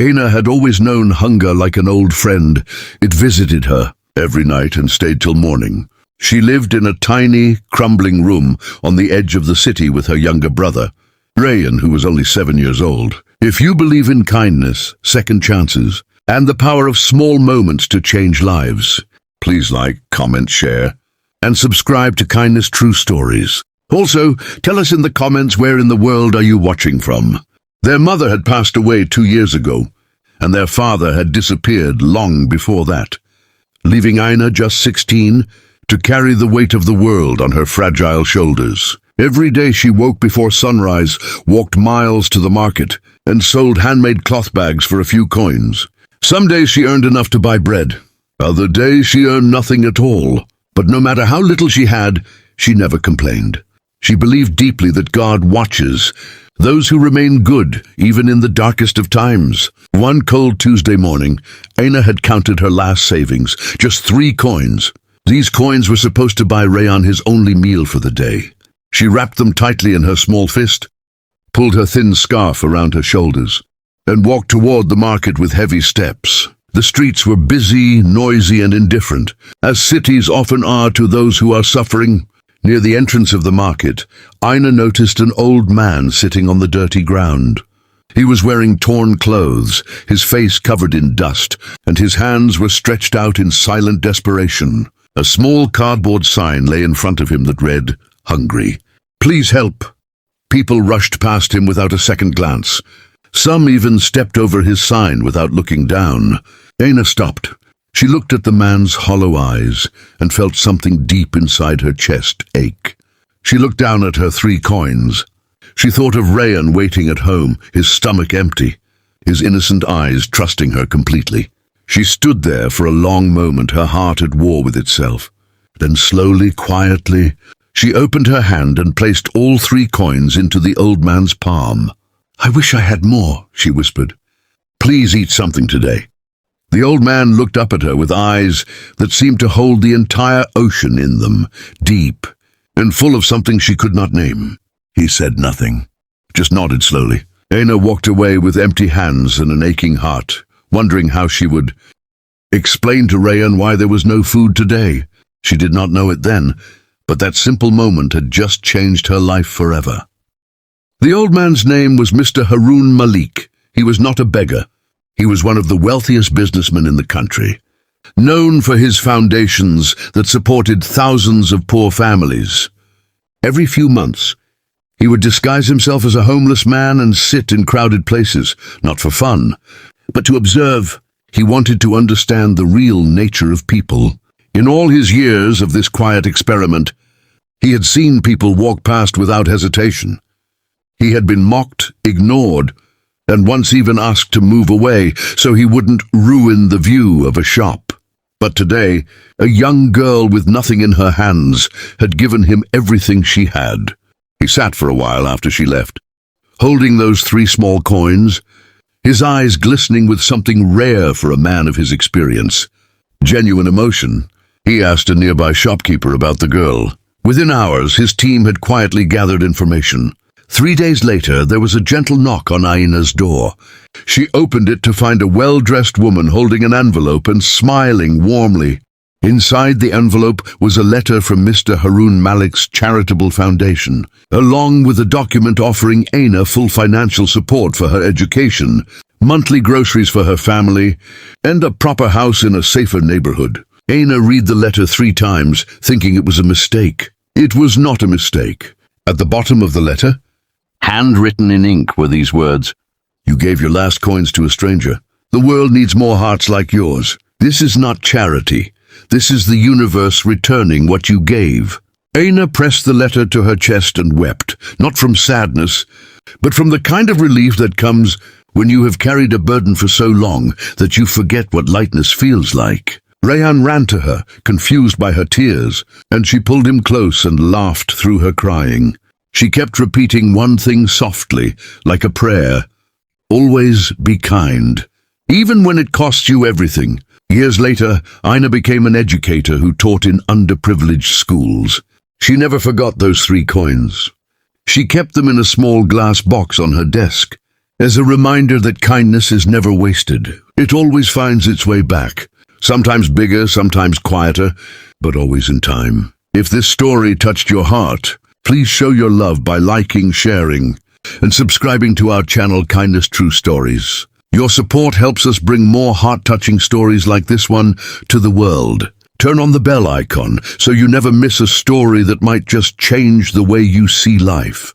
Aina had always known hunger like an old friend. It visited her every night and stayed till morning. She lived in a tiny, crumbling room on the edge of the city with her younger brother, Rayan, who was only 7 years old. If you believe in kindness, second chances, and the power of small moments to change lives, please like, comment, share, and subscribe to Kindness True Stories. Also, tell us in the comments where in the world are you watching from. Their mother had passed away 2 years ago, and their father had disappeared long before that, leaving Aina, just 16, to carry the weight of the world on her fragile shoulders. Every day she woke before sunrise, walked miles to the market, and sold handmade cloth bags for a few coins. Some days she earned enough to buy bread. Other days she earned nothing at all. But no matter how little she had, she never complained. She believed deeply that God watches those who remain good, even in the darkest of times. One cold Tuesday morning, Aina had counted her last savings, just 3 coins. These coins were supposed to buy Rayan his only meal for the day. She wrapped them tightly in her small fist, pulled her thin scarf around her shoulders, and walked toward the market with heavy steps. The streets were busy, noisy, and indifferent, as cities often are to those who are suffering. Near the entrance of the market, Aina noticed an old man sitting on the dirty ground. He was wearing torn clothes, his face covered in dust, and his hands were stretched out in silent desperation. A small cardboard sign lay in front of him that read, "Hungry. Please help." People rushed past him without a second glance. Some even stepped over his sign without looking down. Aina stopped. She looked at the man's hollow eyes and felt something deep inside her chest ache. She looked down at her 3 coins. She thought of Rayan waiting at home, his stomach empty, his innocent eyes trusting her completely. She stood there for a long moment, her heart at war with itself. Then slowly, quietly, she opened her hand and placed all 3 coins into the old man's palm. "I wish I had more," she whispered. "Please eat something today." The old man looked up at her with eyes that seemed to hold the entire ocean in them, deep and full of something she could not name. He said nothing, just nodded slowly. Aina walked away with empty hands and an aching heart, wondering how she would explain to Rayan why there was no food today. She did not know it then, but that simple moment had just changed her life forever. The old man's name was Mr. Harun Malik. He was not a beggar. He was one of the wealthiest businessmen in the country, known for his foundations that supported thousands of poor families. Every few months, he would disguise himself as a homeless man and sit in crowded places, not for fun, but to observe. He wanted to understand the real nature of people. In all his years of this quiet experiment, he had seen people walk past without hesitation. He had been mocked, ignored, and once even asked to move away so he wouldn't ruin the view of a shop. But today, a young girl with nothing in her hands had given him everything she had. He sat for a while after she left, holding those 3 small coins, his eyes glistening with something rare for a man of his experience. Genuine emotion. He asked a nearby shopkeeper about the girl. Within hours, his team had quietly gathered information. 3 days later, there was a gentle knock on Aina's door. She opened it to find a well-dressed woman holding an envelope and smiling warmly. Inside the envelope was a letter from Mr. Harun Malik's charitable foundation, along with a document offering Aina full financial support for her education, monthly groceries for her family, and a proper house in a safer neighborhood. Aina read the letter 3 times, thinking it was a mistake. It was not a mistake. At the bottom of the letter, handwritten in ink, were these words: "You gave your last coins to a stranger. The world needs more hearts like yours. This is not charity. This is the universe returning what you gave." Aina pressed the letter to her chest and wept, not from sadness, but from the kind of relief that comes when you have carried a burden for so long that you forget what lightness feels like. Rayan ran to her, confused by her tears, and she pulled him close and laughed through her crying. She kept repeating one thing softly, like a prayer: always be kind, even when it costs you everything. Years later, Aina became an educator who taught in underprivileged schools. She never forgot those 3 coins. She kept them in a small glass box on her desk, as a reminder that kindness is never wasted. It always finds its way back, sometimes bigger, sometimes quieter, but always in time. If this story touched your heart, please show your love by liking, sharing, and subscribing to our channel Kindness True Stories. Your support helps us bring more heart-touching stories like this one to the world. Turn on the bell icon so you never miss a story that might just change the way you see life.